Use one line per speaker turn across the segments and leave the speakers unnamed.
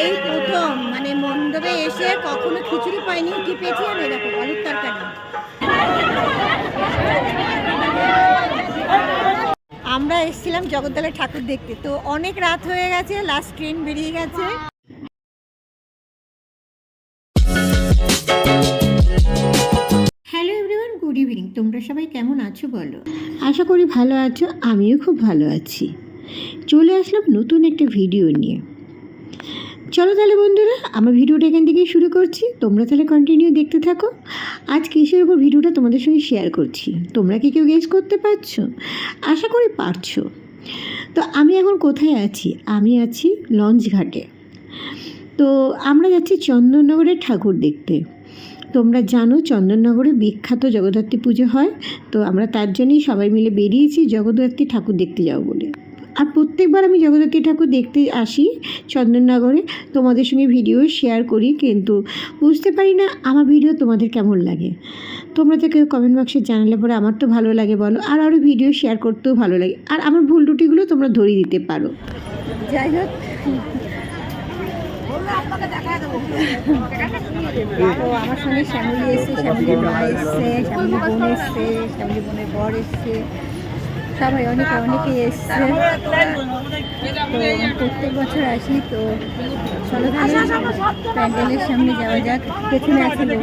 এই প্রথম মানে মণ্ডপে এসে কখনো খিচুড়ি পাইনি, কি পেয়েছি আমি দেখো আলুর তরকারি। আমরা এসেছিলাম জগদ্দলের ঠাকুর দেখতে, তো অনেক রাত হয়ে গেছে, লাস্ট ট্রেন বেরিয়ে গেছে। Hello everyone, good evening. তোমরা সবাই কেমন আছো বলো? আশা করি ভালো আছো, আমিও খুব ভালো আছি। চলে আসলাম নতুন একটা ভিডিও নিয়ে। চলো তাহলে বন্ধুরা, আমার ভিডিওটা এখান থেকেই শুরু করছি, তোমরা তাহলে কন্টিনিউ দেখতে থাকো। আজ কিসের উপর ভিডিওটা তোমাদের সঙ্গে শেয়ার করছি, তোমরা কি কেউ গেস করতে পারছো? আশা করি পারছো। তো আমি এখন কোথায় আছি? আমি আছি লঞ্চ ঘাটে। তো আমরা যাচ্ছি চন্দননগরের ঠাকুর দেখতে। তোমরা জানো চন্দননগরে বিখ্যাত জগদ্ধাত্রী পুজো হয়, তো আমরা তার জন্যই সবাই মিলে বেরিয়েছি জগদ্ধাত্রী ঠাকুর দেখতে যাবো বলে। আর প্রত্যেকবার আমি জগদ্ধাত্রী ঠাকুর দেখতে আসি চন্দননগরে, তোমাদের সঙ্গে ভিডিও শেয়ার করি, কিন্তু বুঝতে পারি না আমার ভিডিও তোমাদের কেমন লাগে। তোমরা তো কেউ কমেন্ট বক্সে জানালে পরে আমার তো ভালো লাগে বলো, আর আরও ভিডিও শেয়ার করতেও ভালো লাগে, আর আমার ভুল ত্রুটিগুলো তোমরা ধরিয়ে দিতে পারো। যাই হোক, তো আমার সঙ্গে শ্যামলি এসছে, শ্যামলির মা এসছে, শ্যামলি বোন এসছে, শ্যামলি বোনের বর এসছে, সবাই অনেকে এসছে। তো প্রত্যেক বছর আসি, তো চলো প্যান্ডেলের সামনে যাওয়া যাক। পেছনে আছে লোক,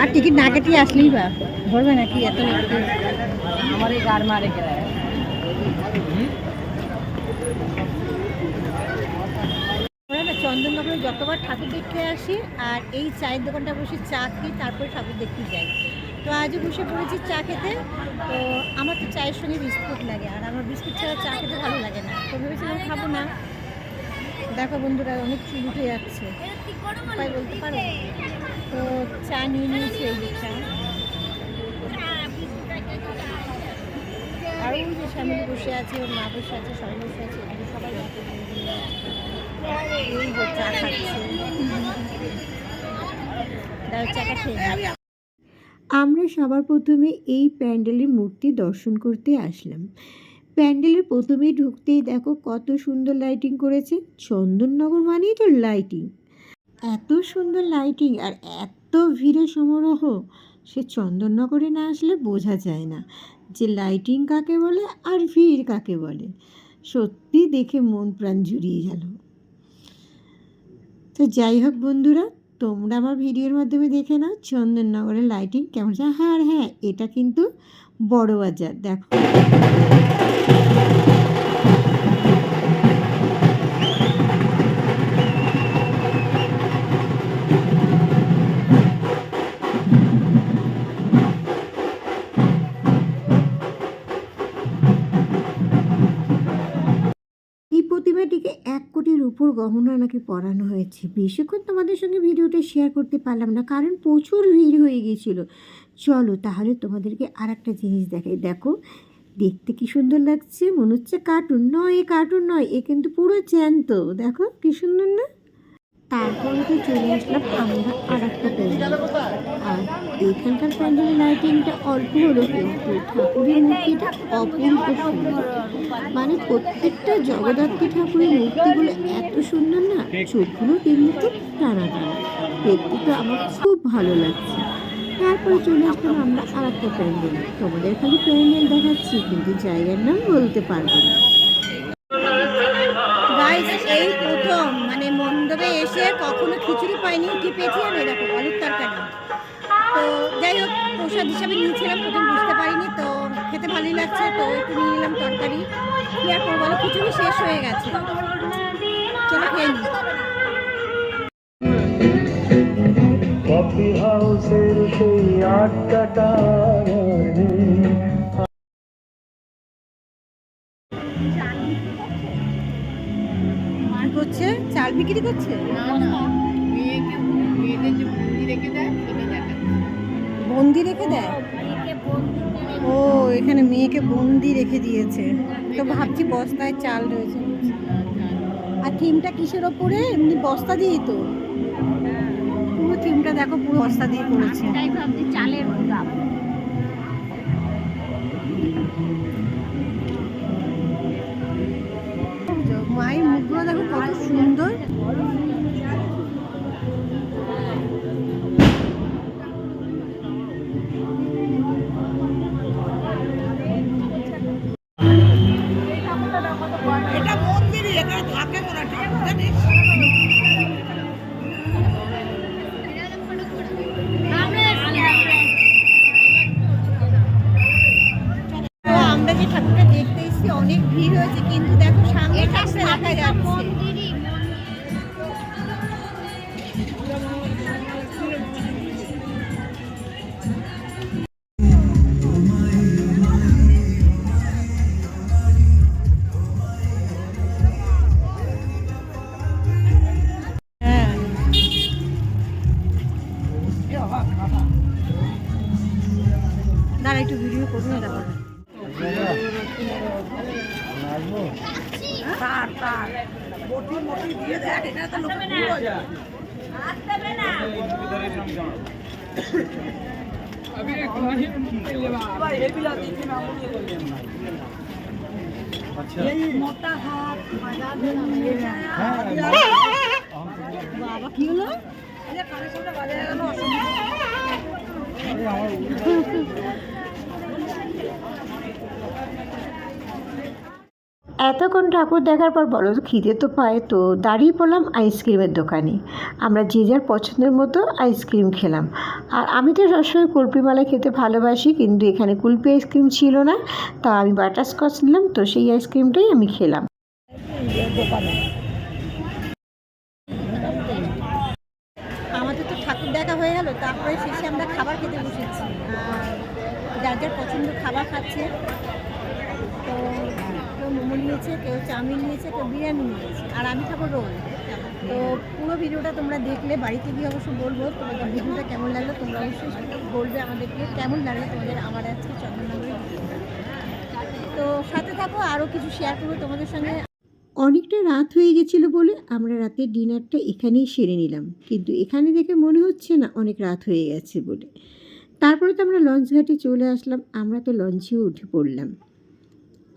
আর টিকিট না কেটে আসলেই বা ধরবে নাকি এত আমার এই গার মারে। চন্দননগরে যতবার ঠাকুর দেখতে আসি আর এই চায়ের দোকানটা বসে চা খেয়ে তারপরে ঠাকুর দেখতে যাই। তো আজও বসে পড়েছি চা খেতে। তো আমার তো চায়ের সঙ্গে বিস্কুট লাগে, আর আমার বিস্কুট ছাড়া চা খেতে ভালো লাগে না, তো ভেবেছিলাম খাবো না। দেখো বন্ধুরা, অনেক চুল উঠে যাচ্ছে, উপায় বলতে পারো? তো চা নিয়ে নিয়েছি, এই যে চা। আর ওই যে স্বামী বসে আছে, ওর মা বসে আছে, সবাই বসে আছে, সবাই এই যে চা খাচ্ছে। চাটা খেয়ে আমরা সবার প্রথমে এই প্যান্ডেলের মূর্তি দর্শন করতে আসলাম। প্যান্ডেলের প্রথমেই ঢুকতেই দেখো কত সুন্দর লাইটিং করেছে। চন্দননগর মানেই তো লাইটিং, এত সুন্দর লাইটিং আর এত ভিড়ের সমারোহ, সে চন্দননগরে না আসলে বোঝা যায় না যে লাইটিং কাকে বলে আর ভিড় কাকে বলে। সত্যি দেখে মন প্রাণ জুড়িয়ে গেল। তো যাই হোক বন্ধুরা, তোমরা আমার ভিডিওর মাধ্যমে দেখে নাও চন্দননগরের লাইটিং কেমন। আর হ্যাঁ, এটা কিন্তু বড় বাজার, দেখো। প্রতিমাটিকে 1 কোটির উপর গহনা নাকি পরানো হয়েছে। বেশিক্ষণ তোমাদের সঙ্গে ভিডিওটা শেয়ার করতে পারলাম না, কারণ প্রচুর ভিড় হয়ে গিয়েছিল। চলো তাহলে তোমাদেরকে আর একটা জিনিস দেখাই। দেখো দেখতে কি সুন্দর লাগছে, মনে হচ্ছে কার্টুন নয়, এ কার্টুন নয়, এ কিন্তু পুরো জ্যান্ত। দেখো কি সুন্দর না? তারপরে তো চলে আসলাম আমরা আর একটা প্যান্ডেল। আর এখানকার প্যান্ডেলের লাইটিংটা অল্প হলো, কিন্তু ঠাকুরের মূর্তিটা অপূর্ব সুন্দর। মানে প্রত্যেকটা জগদ্ধাত্রী ঠাকুরের মূর্তিগুলো এত সুন্দর না, চোখগুলো এমনিতে টানা টানা, দেখতে তো আমার খুব ভালো লাগছে। তারপরে চলে আসলাম আমরা আর একটা প্যান্ডেল। তোমাদের খালি প্যান্ডেল দেখাচ্ছি, কিন্তু জায়গার নাম বলতে পারবো না। এই প্রথম মানে মণ্ডপে এসে কখনো খিচুড়ি পাইনি, কি পেয়েছি আমি দেখো আলুর তরকারি। তো যাই হোক, প্রসাদ হিসাবে নিয়েছিলাম, প্রথম বুঝতে পারিনি, তো খেতে ভালোই লাগছে, তো একটু নিয়ে নিলাম তরকারি। কি আর করবো, খিচুড়ি শেষ হয়ে গেছে, চলো খেয়ে নিই। কফি হাউসের সেই আড্ডাটা করছে, চাল বিক্রি করছে। বন্দি রেখে দেয়? ও, এখানে মেয়েকে বন্দি রেখে দিয়েছে, তো ভাবছি বস্তায় চাল রয়েছে। আর থিমটা কিসের ওপরে? এমনি বস্তা দিয়ে তো পুরো থিমটা দেখো, পুরো বস্তা দিয়ে করেছে। চালের মায়ের মুখগুলো দেখো কত সুন্দর। আমরা যে ঠাকুরটা দেখতে এসেছি অনেক ভিড় হয়েছে, কিন্তু দেখো সামনে ঠাকুরটা দেখা যাচ্ছে। দাঁড়া একটু ভিডিও করুন, দেখো বাবা কি হলো? এতক্ষণ ঠাকুর দেখার পর বলো খিদে তো পায়, তো দাঁড়িয়ে পড়লাম আইসক্রিমের দোকানে। আমরা যে যার পছন্দের মতো আইসক্রিম খেলাম। আর আমি তো সবসময় কুলফি মালাই খেতে ভালোবাসি, কিন্তু এখানে কুলফি আইসক্রিম ছিল না, তা আমি বাটারস্কচ নিলাম, তো সেই আইসক্রিমটাই আমি খেলাম। আমাদের তো ঠাকুর দেখা হয়ে গেল, তারপরে শেষে আমরা খাবার খেতে বসেছি। যার যার পছন্দের খাবার খাচ্ছে। তো কেউ মোমো নিয়েছে, কেউ চাউমিন নিয়েছে, কেউ বিরিয়ানি নিয়েছে, আর আমি খাবো রোল। তো পুরো ভিডিওটা তোমরা দেখলে, বাড়িতে গিয়ে অবশ্য বলবো তোমাদের ভিডিওটা কেমন লাগলো। তোমরা অবশ্যই বলবে আমাদেরকে কেমন লাগলো তোমাদের আমার আজকে চন্দননগরের ভিডিওটা। তো সাথে থাকো, আরও কিছু শেয়ার করবো তোমাদের সঙ্গে। অনেকটা রাত হয়ে গেছিলো বলে আমরা রাতের ডিনারটা এখানেই সেরে নিলাম, কিন্তু এখানে দেখে মনে হচ্ছে না অনেক রাত হয়ে গেছে বলে। তারপরে তো আমরা লঞ্চ ঘাটে চলে আসলাম, আমরা তো লঞ্চেও উঠে পড়লাম।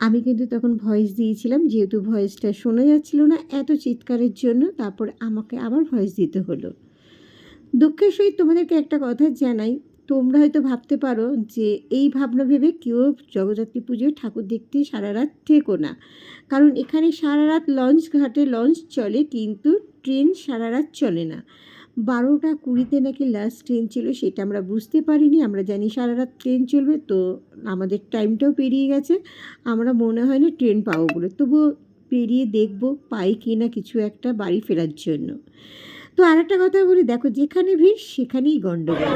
আমি কিন্তু তখন ভয়েস দিয়েছিলাম, যেহেতু ভয়েসটা শোনা যাচ্ছিল না এত চিৎকারের জন্য, তারপরে আমাকে আবার ভয়েস দিতে হলো। দুঃখের সহিত তোমাদেরকে একটা কথা জানাই, তোমরা হয়তো ভাবতে পারো যে এই ভাবনা ভেবে কেউ জগদ্ধাত্রী পুজোয় ঠাকুর দেখতে সারা রাত থেকো না, কারণ এখানে সারা রাত লঞ্চ ঘাটে লঞ্চ চলে, কিন্তু ট্রেন সারা রাত চলে না। 12:20 নাকি লাস্ট ট্রেন ছিল, সেটা আমরা বুঝতে পারিনি। আমরা জানি সারা রাত ট্রেন চলবে, তো আমাদের টাইমটাও পেরিয়ে গেছে, আমরা মনে হয় না ট্রেন পাবো বলে, তবুও পেরিয়ে দেখবো পাই কি না কিছু একটা বাড়ি ফেরার জন্য। তো আর একটা কথা বলি, দেখো যেখানে ভিড় সেখানেই গণ্ডগোল।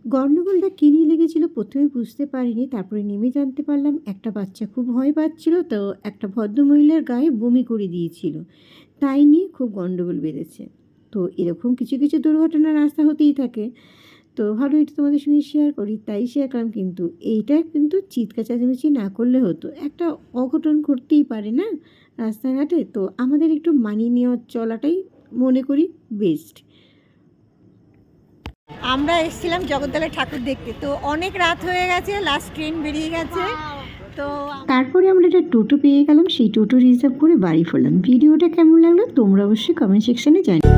গণ্ডগোলটা কী নিয়ে লেগেছিলো প্রথমে বুঝতে পারিনি, তারপরে নেমে জানতে পারলাম একটা বাচ্চা খুব ভয় পাচ্ছিল, তো একটা ভদ্রমহিলার গায়ে বমি করে দিয়েছিল, তাই নিয়ে খুব গণ্ডগোল বেড়েছে। তো এরকম কিছু কিছু দুর্ঘটনা রাস্তা হতেই থাকে, তো ভালো এটা তোমাদের সঙ্গে শেয়ার করি, তাই শেয়ার করলাম। কিন্তু এইটা কিন্তু চিৎকার চেঁচামেচি না করলে হতো, একটা অঘটন ঘটতেই পারে না রাস্তাঘাটে, তো আমাদের একটু মানিয়ে নেওয়া চলাটাই মনে করি বেস্ট। আমরা এসেছিলাম জগদ্দলের ঠাকুর দেখতে, তো অনেক রাত হয়ে গেছে, লাস্ট ট্রেন বেরিয়ে গেছে। তো তারপরে আমরা একটা টোটো পেয়ে গেলাম, সেই টোটো রিজার্ভ করে বাড়ি ফেরলাম। ভিডিওটা কেমন লাগলো তোমরা অবশ্যই কমেন্ট সেকশানে জানিও।